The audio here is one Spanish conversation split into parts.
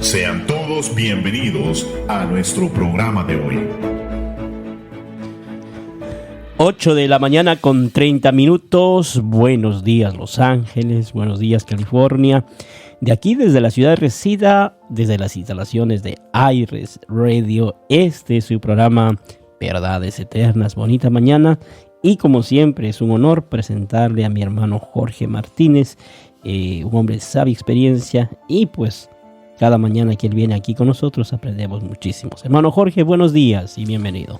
Sean todos bienvenidos a nuestro programa de hoy. 8 de la mañana con 30 minutos. Buenos días, Los Ángeles. Buenos días, California. De aquí, desde la ciudad de Resida, desde las instalaciones de Aires Radio, este es su programa Verdades Eternas. Bonita mañana. Y como siempre, es un honor presentarle a mi hermano Jorge Martínez, un hombre de sabia experiencia. Y pues, cada mañana que él viene aquí con nosotros, aprendemos muchísimo. Hermano Jorge, buenos días y bienvenido.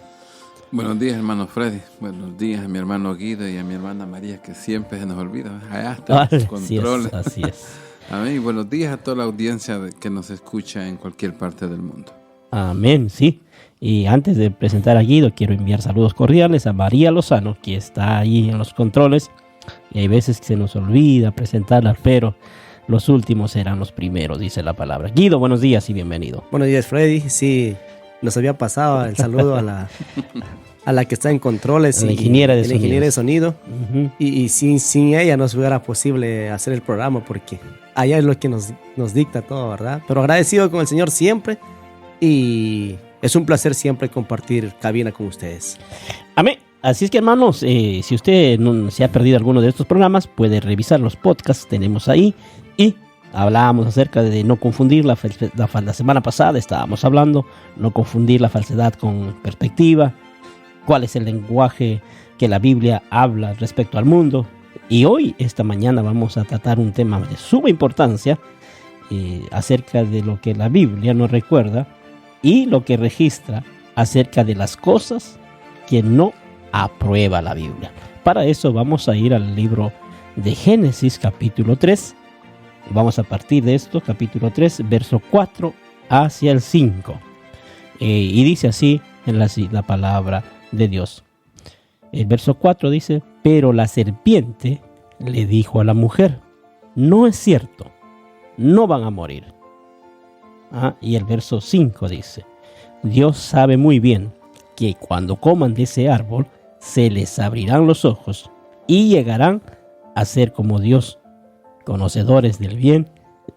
Buenos días, hermano Freddy. Buenos días a mi hermano Guido y a mi hermana María, que siempre se nos olvida. Allá están los controles. Así es. Amén. Y buenos días a toda la audiencia que nos escucha en cualquier parte del mundo. Amén, sí. Y antes de presentar a Guido, quiero enviar saludos cordiales a María Lozano, que está ahí en los controles. Y hay veces que se nos olvida presentarla, pero los últimos serán los primeros, dice la palabra. Guido, buenos días y bienvenido. Buenos días, Freddy. Sí, nos había pasado el saludo a la que está en controles, la ingeniera de sonido. Uh-huh. Y sin ella no fuera posible hacer el programa, porque allá es lo que nos dicta todo, ¿verdad? Pero agradecido con el Señor siempre, y es un placer siempre compartir cabina con ustedes. Amén. Así es que, hermanos, si usted no se ha perdido alguno de estos programas, puede revisar los podcasts, tenemos ahí. Y hablábamos acerca de no confundir la semana pasada estábamos hablando, no confundir la falsedad con perspectiva, cuál es el lenguaje que la Biblia habla respecto al mundo. Y hoy, esta mañana, vamos a tratar un tema de suma importancia acerca de lo que la Biblia nos recuerda y lo que registra acerca de las cosas que no aprueba la Biblia. Para eso vamos a ir al libro de Génesis, capítulo 3. Vamos a partir de esto, capítulo 3, verso 4 hacia el 5. Y dice así en la palabra de Dios. El verso 4 dice: pero la serpiente le dijo a la mujer: no es cierto, no van a morir. Y el verso 5 dice: Dios sabe muy bien que cuando coman de ese árbol, se les abrirán los ojos y llegarán a ser como Dios, conocedores del bien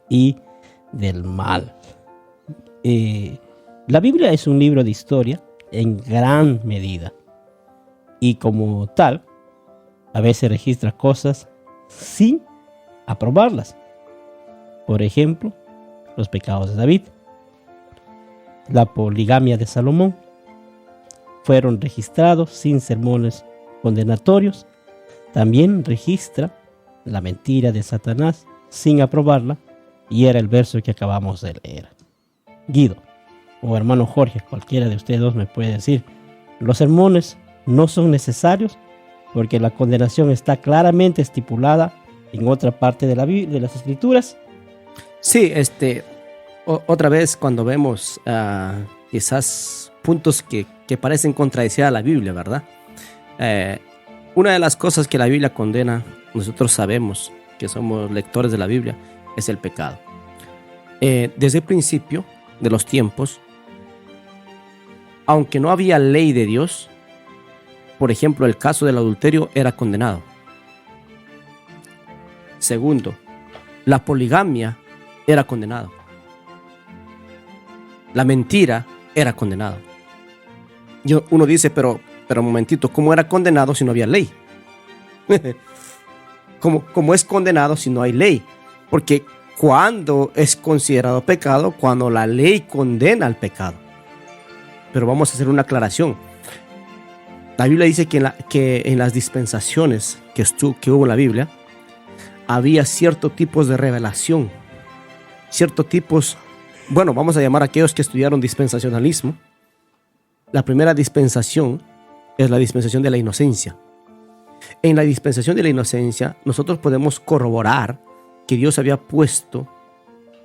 y del mal. La Biblia es un libro de historia en gran medida, y como tal, a veces registra cosas sin aprobarlas. Por ejemplo, los pecados de David, la poligamia de Salomón, fueron registrados sin sermones condenatorios. También registra la mentira de Satanás sin aprobarla, y era el verso que acabamos de leer. Guido o hermano Jorge, cualquiera de ustedes dos me puede decir, los sermones no son necesarios porque la condenación está claramente estipulada en otra parte de la Biblia, de las Escrituras. Sí, otra vez cuando vemos quizás puntos que parecen contradecir a la Biblia, ¿verdad? Una de las cosas que la Biblia condena, nosotros sabemos que somos lectores de la Biblia, es el pecado. Desde el principio de los tiempos, aunque no había ley de Dios, por ejemplo, el caso del adulterio era condenado. Segundo, la poligamia era condenado. La mentira era condenado. Uno dice, pero un momentito, ¿cómo era condenado si no había ley? ¿Cómo es condenado si no hay ley? Porque ¿cuándo es considerado pecado? Cuando la ley condena al pecado. Pero vamos a hacer una aclaración. La Biblia dice que en las dispensaciones que hubo en la Biblia, había ciertos tipos de revelación, ciertos tipos, bueno, vamos a llamar a aquellos que estudiaron dispensacionalismo. La primera dispensación es la dispensación de la inocencia. En la dispensación de la inocencia, nosotros podemos corroborar que Dios había puesto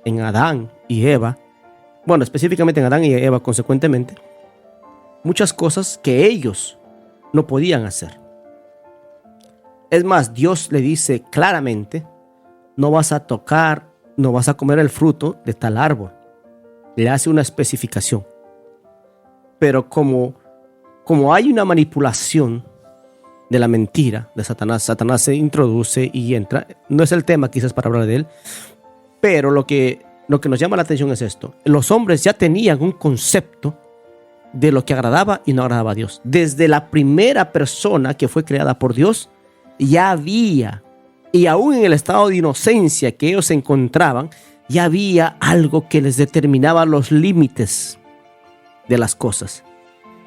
en Adán y Eva, bueno, específicamente en Adán y Eva, consecuentemente, muchas cosas que ellos no podían hacer. Es más, Dios le dice claramente: no vas a tocar, no vas a comer el fruto de tal árbol. Le hace una especificación. Pero como hay una manipulación de la mentira de Satanás, Satanás se introduce y entra. No es el tema quizás para hablar de él, pero lo que lo que nos llama la atención es esto. Los hombres ya tenían un concepto de lo que agradaba y no agradaba a Dios. Desde la primera persona que fue creada por Dios, ya había, y aún en el estado de inocencia que ellos se encontraban, ya había algo que les determinaba los límites de las cosas.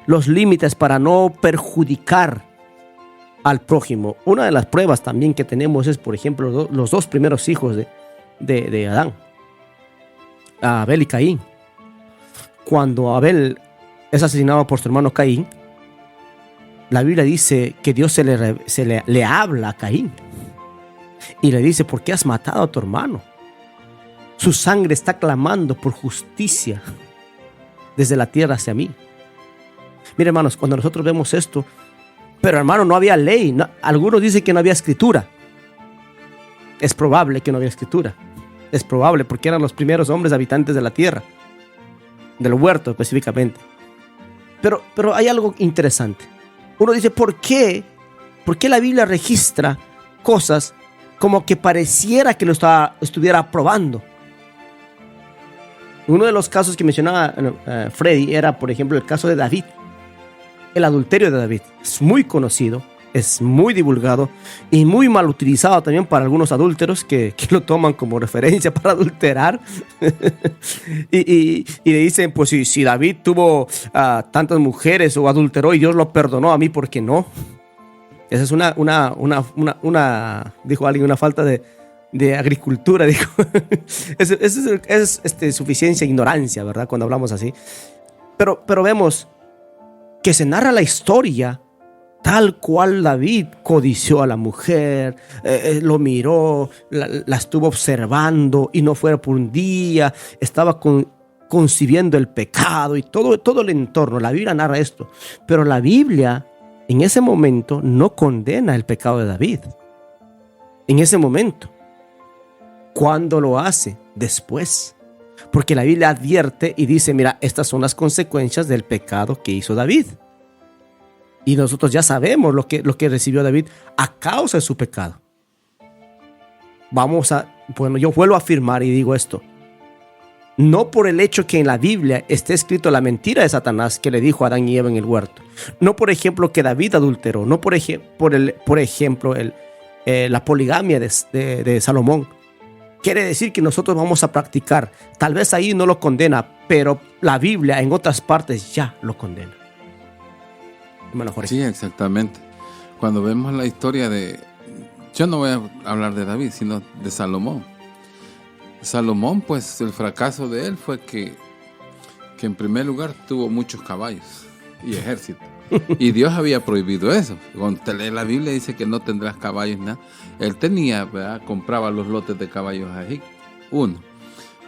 Los límites para no perjudicar al prójimo. Una de las pruebas también que tenemos es, por ejemplo, los dos primeros hijos de Adán, Abel y Caín. Cuando Abel es asesinado por su hermano Caín, la Biblia dice que Dios le habla a Caín y le dice: ¿por qué has matado a tu hermano? Su sangre está clamando por justicia desde la tierra hacia mí. Mire, hermanos, cuando nosotros vemos esto, pero hermano, no había ley. No, algunos dicen que no había escritura. Es probable que no había escritura. Es probable, porque eran los primeros hombres habitantes de la tierra, del huerto específicamente. Pero hay algo interesante. Uno dice: ¿por qué la Biblia registra cosas como que pareciera que lo estuviera aprobando? Uno de los casos que mencionaba Freddy era, por ejemplo, el caso de David. El adulterio de David es muy conocido, es muy divulgado y muy mal utilizado también para algunos adúlteros que lo toman como referencia para adulterar. y le dicen: pues si David tuvo tantas mujeres o adulteró y Dios lo perdonó, a mí, ¿por qué no? Esa es una dijo alguien, una falta de agricultura, dijo. es suficiencia e ignorancia, ¿verdad? Cuando hablamos así. Pero vemos que se narra la historia tal cual David codició a la mujer, lo miró, la estuvo observando y no fue por un día, estaba concibiendo el pecado y todo el entorno. La Biblia narra esto, pero la Biblia en ese momento no condena el pecado de David. En ese momento. ¿Cuándo lo hace? Después. Porque la Biblia advierte y dice: mira, estas son las consecuencias del pecado que hizo David. Y nosotros ya sabemos lo que recibió David a causa de su pecado. Yo vuelvo a afirmar y digo esto. No por el hecho que en la Biblia esté escrito la mentira de Satanás que le dijo a Adán y Eva en el huerto. No por ejemplo que David adulteró. No por ejemplo la poligamia de Salomón. Quiere decir que nosotros vamos a practicar. Tal vez ahí no lo condena, pero la Biblia en otras partes ya lo condena. Hermano Jorge. Sí, exactamente. Cuando vemos la historia yo no voy a hablar de David, sino de Salomón. Salomón, pues el fracaso de él fue que en primer lugar tuvo muchos caballos y ejército. Y Dios había prohibido eso. Cuando la Biblia dice que no tendrás caballos, nada. Él tenía, ¿verdad? Compraba los lotes de caballos a Egipto. 1.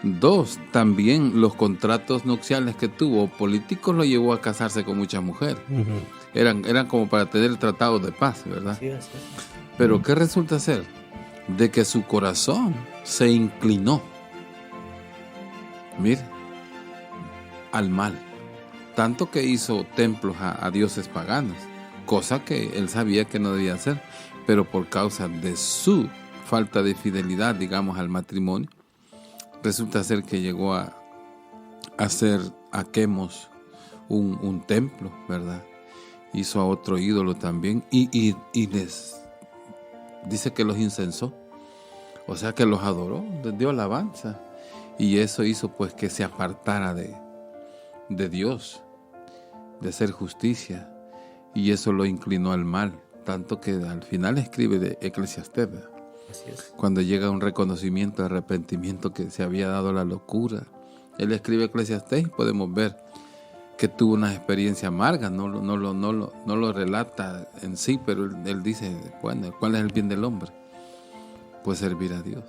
2. También los contratos nupciales que tuvo políticos lo llevó a casarse con muchas mujeres. Uh-huh. Eran como para tener el tratado de paz, ¿verdad? Sí, sí. Pero ¿qué resulta ser? De que su corazón se inclinó, mira, al mal. Tanto que hizo templos a dioses paganos, cosa que él sabía que no debía hacer, pero por causa de su falta de fidelidad, digamos, al matrimonio, resulta ser que llegó a hacer a Quemos un templo, ¿verdad? Hizo a otro ídolo también y les dice que los incensó, o sea que los adoró, les dio alabanza, y eso hizo pues que se apartara de Dios, de hacer justicia, y eso lo inclinó al mal, tanto que al final escribe de Eclesiastés, cuando llega un reconocimiento, arrepentimiento que se había dado la locura. Él escribe Eclesiastés y podemos ver que tuvo una experiencia amarga, no lo relata en sí, pero él dice, bueno, ¿cuál es el bien del hombre? Pues servir a Dios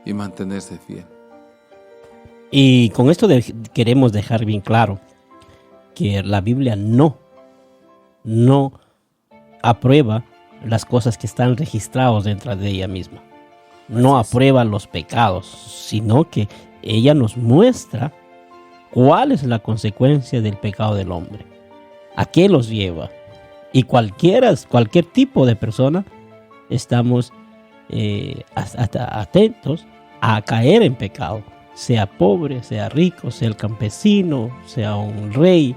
y mantenerse fiel. Y con esto queremos dejar bien claro que la Biblia no aprueba las cosas que están registradas dentro de ella misma. No aprueba los pecados, sino que ella nos muestra cuál es la consecuencia del pecado del hombre, a qué los lleva. Y cualquier tipo de persona estamos atentos a caer en pecado, sea pobre, sea rico, sea el campesino, sea un rey,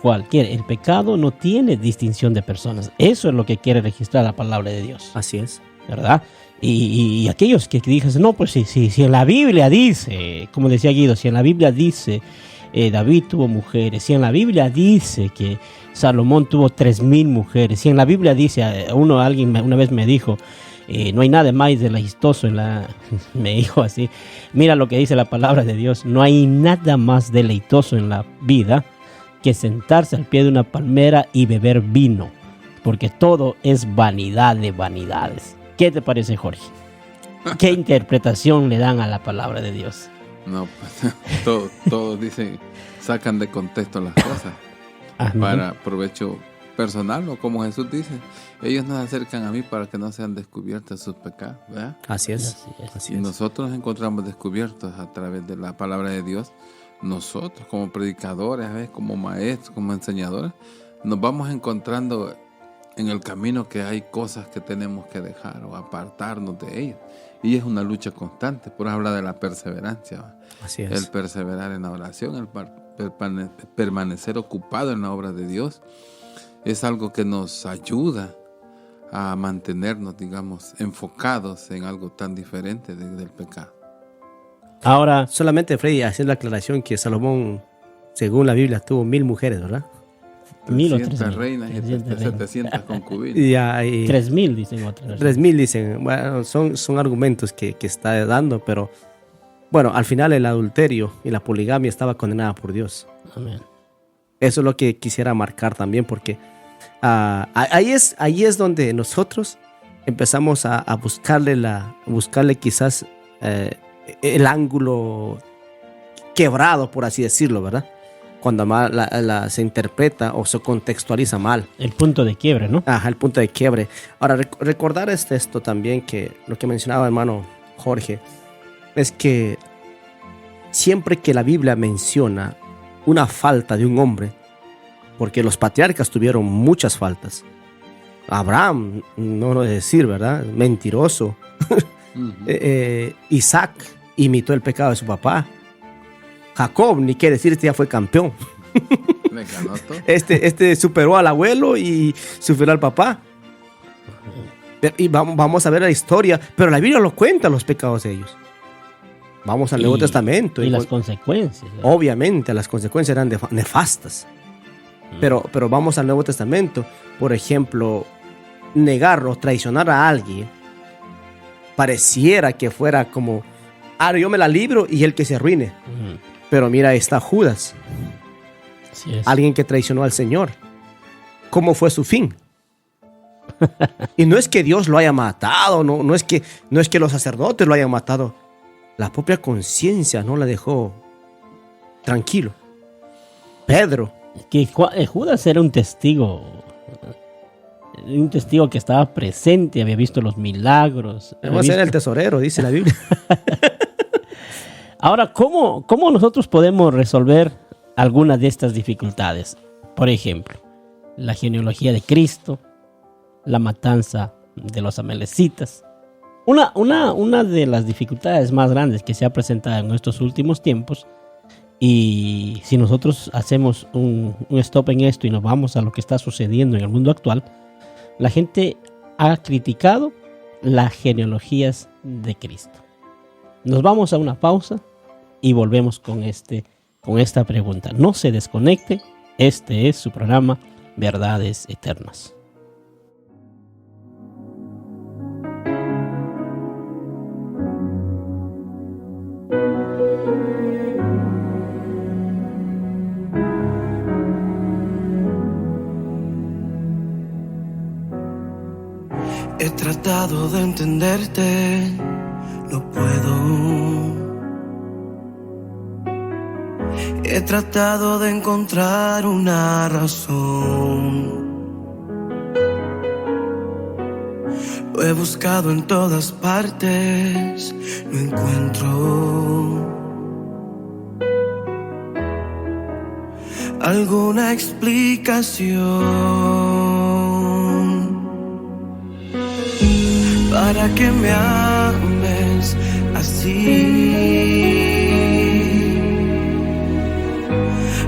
cualquiera. El pecado no tiene distinción de personas. Eso es lo que quiere registrar la palabra de Dios. Así es. ¿Verdad? Y aquellos que dicen, no, pues si en la Biblia dice, como decía Guido, si en la Biblia dice David tuvo mujeres, si en la Biblia dice que Salomón tuvo 3,000 mujeres, si en la Biblia dice, alguien una vez me dijo, no hay nada más deleitoso me dijo así, mira lo que dice la palabra de Dios, no hay nada más deleitoso en la vida que sentarse al pie de una palmera y beber vino, porque todo es vanidad de vanidades. ¿Qué te parece, Jorge? ¿Qué interpretación le dan a la palabra de Dios? No, pues todos dicen, sacan de contexto las cosas para provecho personal, o como Jesús dice, ellos nos acercan a mí para que no sean descubiertos sus pecados, ¿verdad? Así es. Y nosotros nos encontramos descubiertos a través de la palabra de Dios. Nosotros como predicadores, a veces como maestros, como enseñadores, nos vamos encontrando en el camino que hay cosas que tenemos que dejar o apartarnos de ellas. Y es una lucha constante. Por eso habla de la perseverancia. Así es. El perseverar en la oración, el permanecer ocupado en la obra de Dios, es algo que nos ayuda a mantenernos, digamos, enfocados en algo tan diferente del pecado. Ahora, solamente, Freddy, haciendo la aclaración que Salomón, según la Biblia, tuvo 1,000 mujeres, ¿verdad? 300 reinas y 700 concubinas. Y 3,000 dicen otras. 3,000 dicen. Bueno, son argumentos que está dando, pero bueno, al final el adulterio y la poligamia estaba condenada por Dios. Amén. Eso es lo que quisiera marcar también, porque ahí es donde nosotros empezamos a buscarle quizás el ángulo quebrado, por así decirlo, ¿verdad? Cuando se interpreta o se contextualiza mal. El punto de quiebre, ¿no? Ajá, el punto de quiebre. Ahora, recordar esto también, que lo que mencionaba hermano Jorge, es que siempre que la Biblia menciona una falta de un hombre, porque los patriarcas tuvieron muchas faltas. Abraham, no lo de decir, ¿verdad? Mentiroso. Isaac imitó el pecado de su papá. Jacob, ni qué decir, ya fue campeón. Le ganó todo. Este superó al abuelo y superó al papá. Y vamos a ver la historia, pero la Biblia lo cuenta, los pecados de ellos. Vamos al Nuevo Testamento. Y las consecuencias. Obviamente, las consecuencias eran nefastas. Pero vamos al Nuevo Testamento. Por ejemplo, negar o traicionar a alguien pareciera que fuera como, yo me la libro y el que se arruine. Pero mira, ahí está Judas. Así es. Alguien que traicionó al Señor. ¿Cómo fue su fin? Y no es que Dios lo haya matado, no es que los sacerdotes lo hayan matado. La propia conciencia no la dejó tranquilo. Pedro. Que Judas era un testigo que estaba presente, había visto los milagros. Vamos a ser el tesorero, dice la Biblia. Ahora, ¿cómo nosotros podemos resolver algunas de estas dificultades? Por ejemplo, la genealogía de Cristo, la matanza de los amalecitas. Una de las dificultades más grandes que se ha presentado en estos últimos tiempos, y si nosotros hacemos un stop en esto y nos vamos a lo que está sucediendo en el mundo actual, la gente ha criticado las genealogías de Cristo. Nos vamos a una pausa y volvemos con esta pregunta. No se desconecte, este es su programa Verdades Eternas. He tratado de entenderte, no puedo. He tratado de encontrar una razón. Lo he buscado en todas partes, no encuentro alguna explicación para que me ames así así,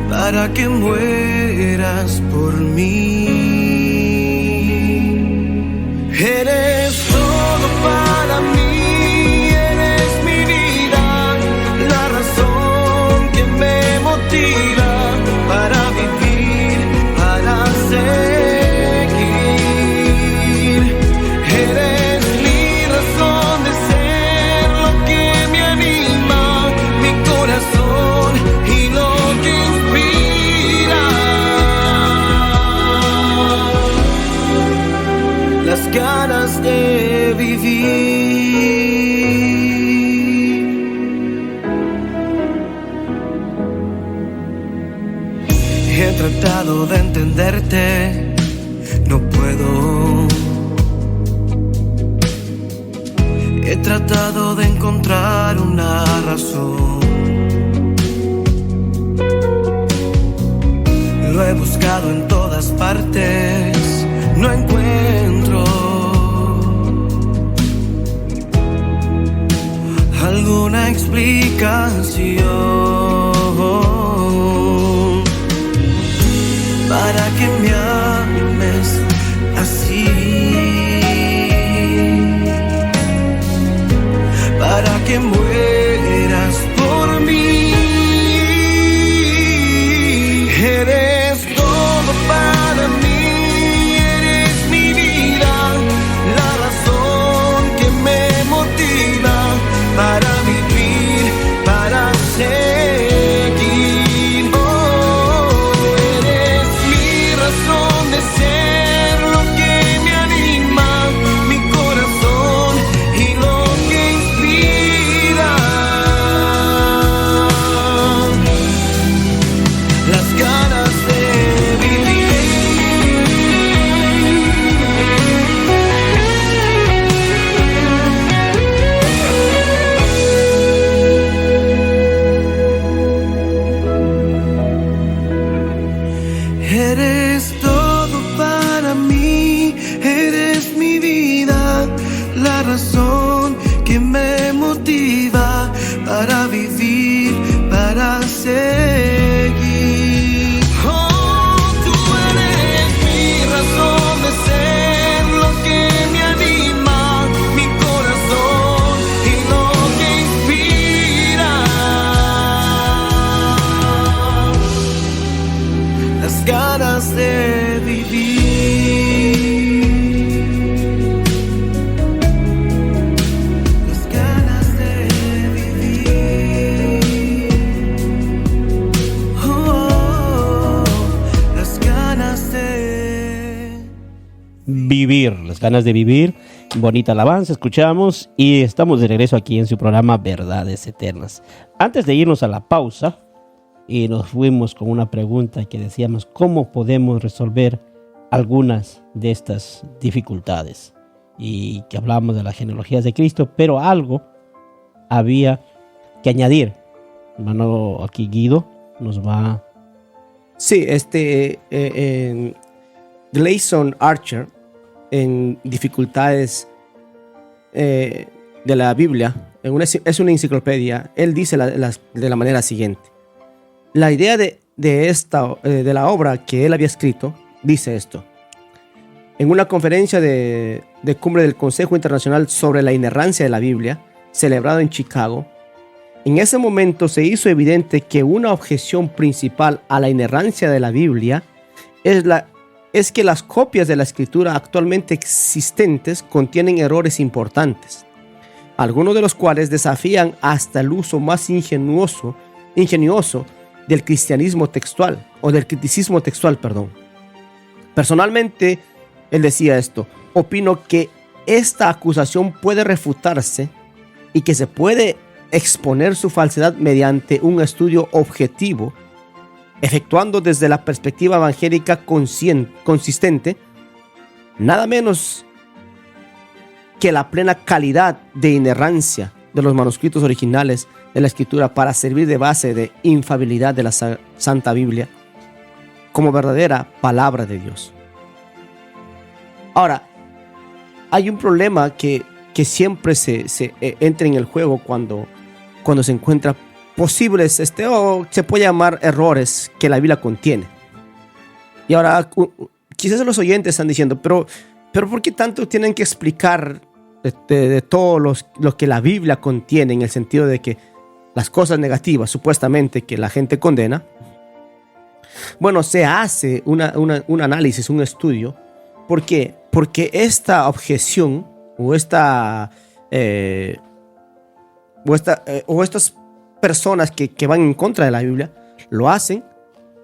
para que mueras por mí. Eres todo para mí, eres mi vida, la razón que me motiva para vivir, para seguir. Eres mi razón de ser, lo que me anima, mi corazón y lo que inspira. Las ganas de vivir. He tratado de entenderte, no puedo. He tratado de encontrar una razón. Lo he buscado en todas partes, no encuentro alguna explicación para que me ames así, para que mueras por mí. Eres todo para mí, eres mi vida, la razón que me motiva para vivir, para seguir. Oh, eres mi razón de ser, lo que me anima, mi corazón y lo que inspira. Las ganas de vivir. Eres todo para mí, eres mi vida, la razón que me motiva para vivir, para seguir. Oh, tú eres mi razón de ser, lo que me anima, mi corazón y lo que inspira. Las ganas de vivir. Las ganas de vivir. Oh, las ganas de Vivir, las ganas de vivir. Bonita alabanza, escuchamos y estamos de regreso aquí en su programa Verdades Eternas. Antes de irnos a la pausa, y nos fuimos con una pregunta que decíamos, ¿cómo podemos resolver algunas de estas dificultades? Y que hablábamos de las genealogías de Cristo, pero algo había que añadir. Hermano, aquí Guido nos va... Sí, Gleason Archer, en dificultades de la Biblia, es una enciclopedia, él dice de la manera siguiente. La idea de la obra que él había escrito dice esto. En una conferencia de cumbre del Consejo Internacional sobre la Inerrancia de la Biblia, celebrado en Chicago, en ese momento se hizo evidente que una objeción principal a la inerrancia de la Biblia es que las copias de la Escritura actualmente existentes contienen errores importantes, algunos de los cuales desafían hasta el uso más ingenioso del cristianismo textual, o del criticismo textual, perdón. Personalmente, él decía esto: opino que esta acusación puede refutarse y que se puede exponer su falsedad mediante un estudio objetivo, efectuando desde la perspectiva evangélica consistente, nada menos que la plena calidad de inerrancia de los manuscritos originales de la Escritura para servir de base de infalibilidad de la Santa Biblia como verdadera palabra de Dios. Ahora, hay un problema que siempre se entra en el juego cuando cuando se encuentra posibles, o se puede llamar errores que la Biblia contiene. Y ahora, quizás los oyentes están diciendo, pero ¿por qué tanto tienen que explicar de todo lo que la Biblia contiene, en el sentido de que las cosas negativas, supuestamente, que la gente condena? Bueno, se hace un análisis, un estudio. ¿Por qué? Porque esta objeción o estas personas que van en contra de la Biblia lo hacen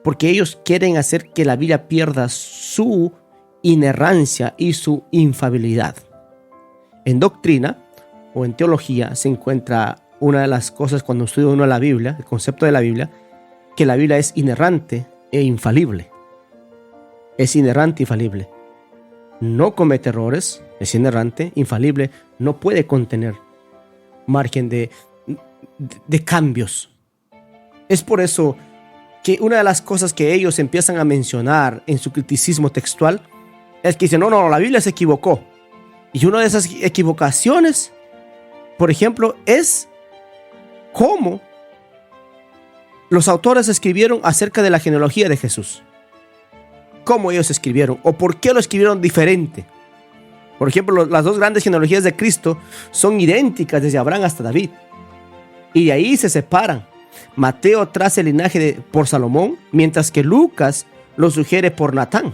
porque ellos quieren hacer que la Biblia pierda su inerrancia y su infalibilidad. En doctrina o en teología se encuentra una de las cosas, cuando estudia uno la Biblia, el concepto de la Biblia, que la Biblia es inerrante e infalible. Es inerrante e infalible. No comete errores, es inerrante, infalible, no puede contener margen de cambios. Es por eso que una de las cosas que ellos empiezan a mencionar en su criticismo textual es que dicen, no, la Biblia se equivocó. Y una de esas equivocaciones, por ejemplo, es cómo los autores escribieron acerca de la genealogía de Jesús. Cómo ellos escribieron o por qué lo escribieron diferente. Por ejemplo, las dos grandes genealogías de Cristo son idénticas desde Abraham hasta David. Y de ahí se separan. Mateo traza el linaje por Salomón, mientras que Lucas lo sugiere por Natán.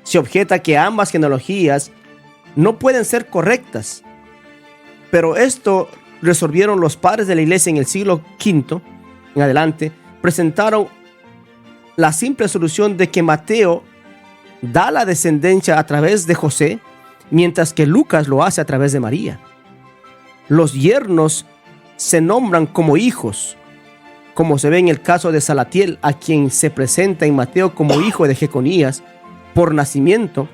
Se objeta que ambas genealogías no pueden ser correctas, pero esto resolvieron los padres de la iglesia en el siglo V en adelante. Presentaron la simple solución de que Mateo da la descendencia a través de José, mientras que Lucas lo hace a través de María. Los yernos se nombran como hijos, como se ve en el caso de Salatiel, a quien se presenta en Mateo como hijo de Jeconías por nacimiento,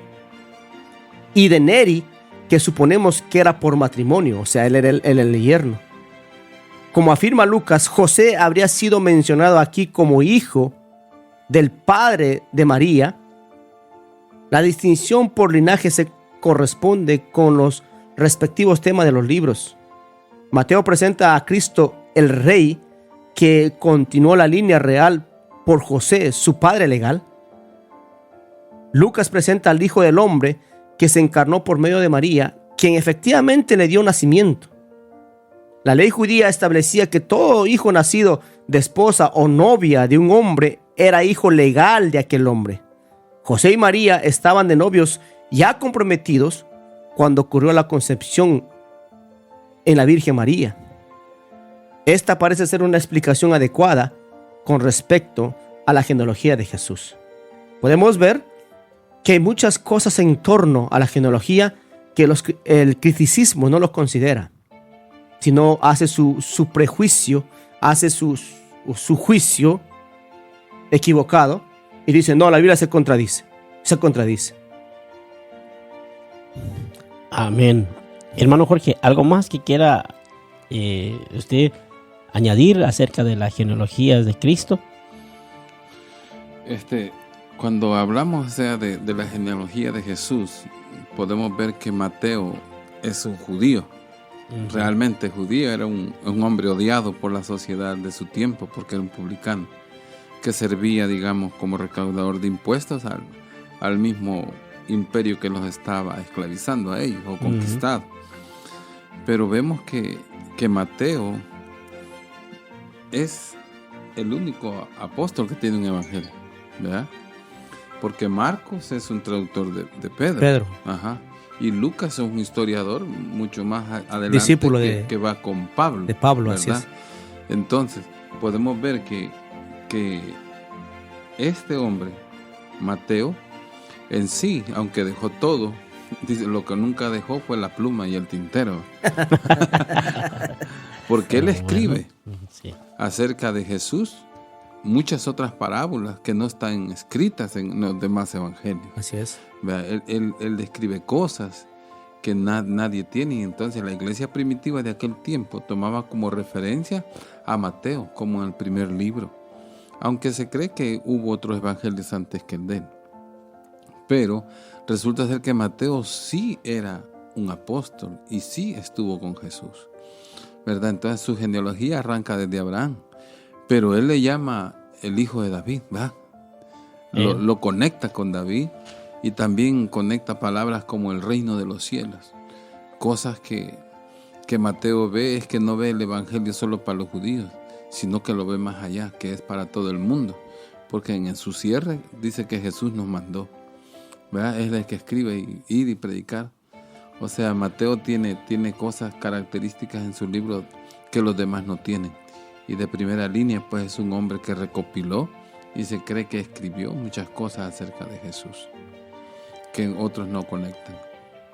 y de Neri, que suponemos que era por matrimonio, o sea, él era el yerno. Como afirma Lucas, José habría sido mencionado aquí como hijo del padre de María. La distinción por linaje se corresponde con los respectivos temas de los libros. Mateo presenta a Cristo el Rey, que continuó la línea real por José, su padre legal. Lucas presenta al Hijo del Hombre, que se encarnó por medio de María, quien efectivamente le dio nacimiento. La ley judía establecía que todo hijo nacido de esposa o novia de un hombre era hijo legal de aquel hombre. José y María estaban de novios ya comprometidos cuando ocurrió la concepción en la Virgen María. Esta parece ser una explicación adecuada con respecto a la genealogía de Jesús. Podemos ver que hay muchas cosas en torno a la genealogía que el criticismo no los considera, sino hace su prejuicio, hace su juicio equivocado y dice, no, la Biblia se contradice. Amén. Hermano Jorge, ¿algo más que quiera usted añadir acerca de las genealogías de Cristo? Cuando hablamos, o sea, de la genealogía de Jesús, podemos ver que Mateo es un judío. Realmente judío, era un hombre odiado por la sociedad de su tiempo porque era un publicano que servía, digamos, como recaudador de impuestos al mismo imperio que los estaba esclavizando a ellos o conquistado. Pero vemos que Mateo es el único apóstol que tiene un evangelio, ¿verdad? Porque Marcos es un traductor de Pedro. Ajá. Y Lucas es un historiador mucho más adelante, discípulo que va con Pablo. De Pablo, ¿verdad? Así es. Entonces, podemos ver que este hombre, Mateo, en sí, aunque dejó todo, dice, lo que nunca dejó fue la pluma y el tintero. Porque él escribe acerca de Jesús muchas otras parábolas que no están escritas en los demás evangelios. Así es. Él describe cosas que nadie tiene, y entonces la iglesia primitiva de aquel tiempo tomaba como referencia a Mateo como el primer libro, aunque se cree que hubo otros evangelios antes que el de él. Pero resulta ser que Mateo sí era un apóstol y sí estuvo con Jesús. ¿verdad? Entonces su genealogía arranca desde Abraham, pero él le llama el hijo de David, ¿verdad? Lo conecta con David y también conecta palabras como el reino de los cielos. Cosas que Mateo ve, es que no ve el evangelio solo para los judíos, sino que lo ve más allá, que es para todo el mundo. Porque en su cierre dice que Jesús nos mandó, ¿verdad? Es el que escribe ir y predicar. O sea, Mateo tiene cosas características en su libro que los demás no tienen. Y de primera línea, pues es un hombre que recopiló y se cree que escribió muchas cosas acerca de Jesús, que otros no conectan.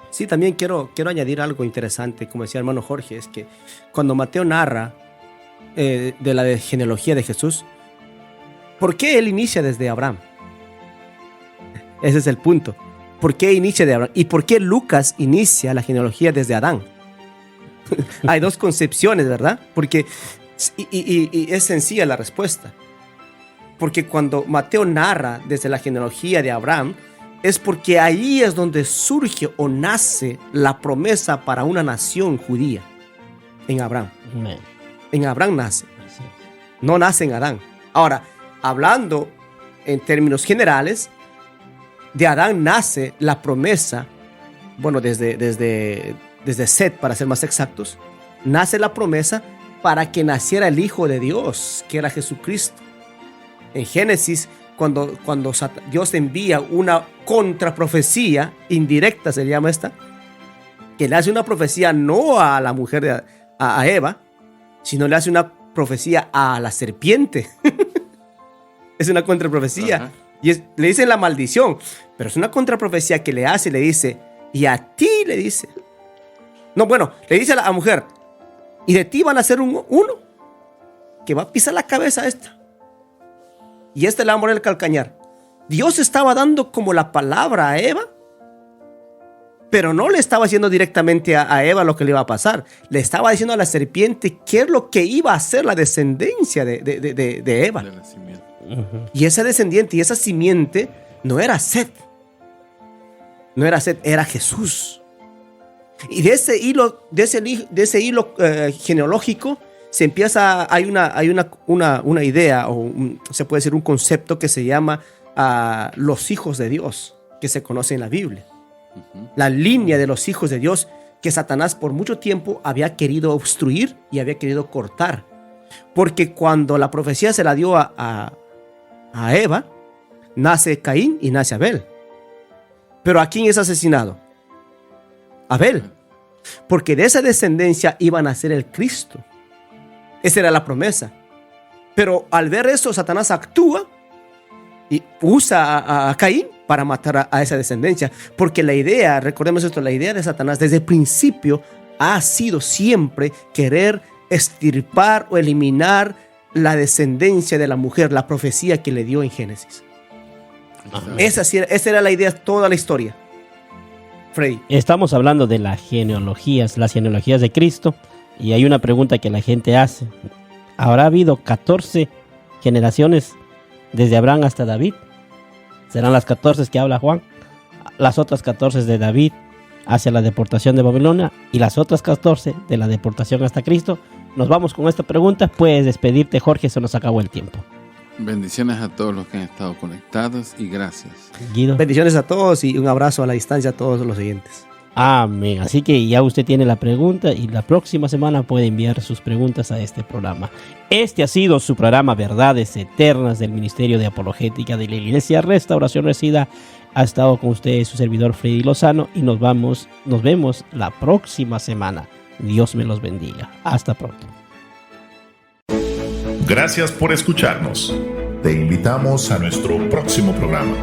Sí, también quiero añadir algo interesante, como decía el hermano Jorge, es que cuando Mateo narra de la genealogía de Jesús, ¿por qué él inicia desde Abraham? Ese es el punto. ¿Por qué inicia de Abraham? ¿Y por qué Lucas inicia la genealogía desde Adán? Hay dos concepciones, ¿verdad? Porque, y es sencilla la respuesta. Porque cuando Mateo narra desde la genealogía de Abraham, es porque ahí es donde surge o nace la promesa para una nación judía. En Abraham. Amén. En Abraham nace. Así es. No nace en Adán. Ahora, hablando en términos generales, de Adán nace la promesa, bueno, desde Set, para ser más exactos, nace la promesa para que naciera el Hijo de Dios, que era Jesucristo. En Génesis, cuando Dios envía una contraprofecía, indirecta se llama esta, que le hace una profecía no a la mujer, a Eva, sino le hace una profecía a la serpiente. Es una contraprofecía. Ajá. Y le dicen la maldición, pero es una contraprofecía que le hace, le dice, y a ti le dice. No, bueno, le dice a la mujer, y de ti van a ser uno que va a pisar la cabeza a esta. Y este le va a morir el calcañar. Dios estaba dando como la palabra a Eva, pero no le estaba diciendo directamente a Eva lo que le iba a pasar. Le estaba diciendo a la serpiente qué es lo que iba a hacer la descendencia de Eva. De nacimiento. Ujú. Y esa descendiente y esa simiente no era Set. No era Set, era Jesús. Y de ese hilo genealógico se empieza, hay una idea, se puede decir un concepto que se llama los hijos de Dios, que se conoce en la Biblia. Ujú. La línea de los hijos de Dios que Satanás por mucho tiempo había querido obstruir y había querido cortar. Porque cuando la profecía se la dio a Eva, nace Caín y nace Abel. Pero ¿a quién es asesinado? Abel. Porque de esa descendencia iba a nacer el Cristo. Esa era la promesa. Pero al ver eso, Satanás actúa y usa a Caín para matar a esa descendencia. Porque la idea, recordemos esto, la idea de Satanás desde el principio ha sido siempre querer extirpar o eliminar la descendencia de la mujer, la profecía que le dio en Génesis. Esa era la idea, toda la historia. Freddy. Estamos hablando de las genealogías de Cristo, y hay una pregunta que la gente hace. ¿Habrá habido 14 generaciones desde Abraham hasta David? ¿Serán las 14 que habla Juan? Las otras 14 de David hacia la deportación de Babilonia y las otras 14 de la deportación hasta Cristo. Nos vamos con esta pregunta. Puedes despedirte, Jorge, se nos acabó el tiempo. Bendiciones a todos los que han estado conectados y gracias. Guido. Bendiciones a todos y un abrazo a la distancia a todos los oyentes. Amén. Así que ya usted tiene la pregunta y la próxima semana puede enviar sus preguntas a este programa. Este ha sido su programa Verdades Eternas del Ministerio de Apologética de la Iglesia Restauración Resida. Ha estado con usted su servidor Freddy Lozano y nos vemos la próxima semana. Dios me los bendiga. Hasta pronto. Gracias por escucharnos. Te invitamos a nuestro próximo programa.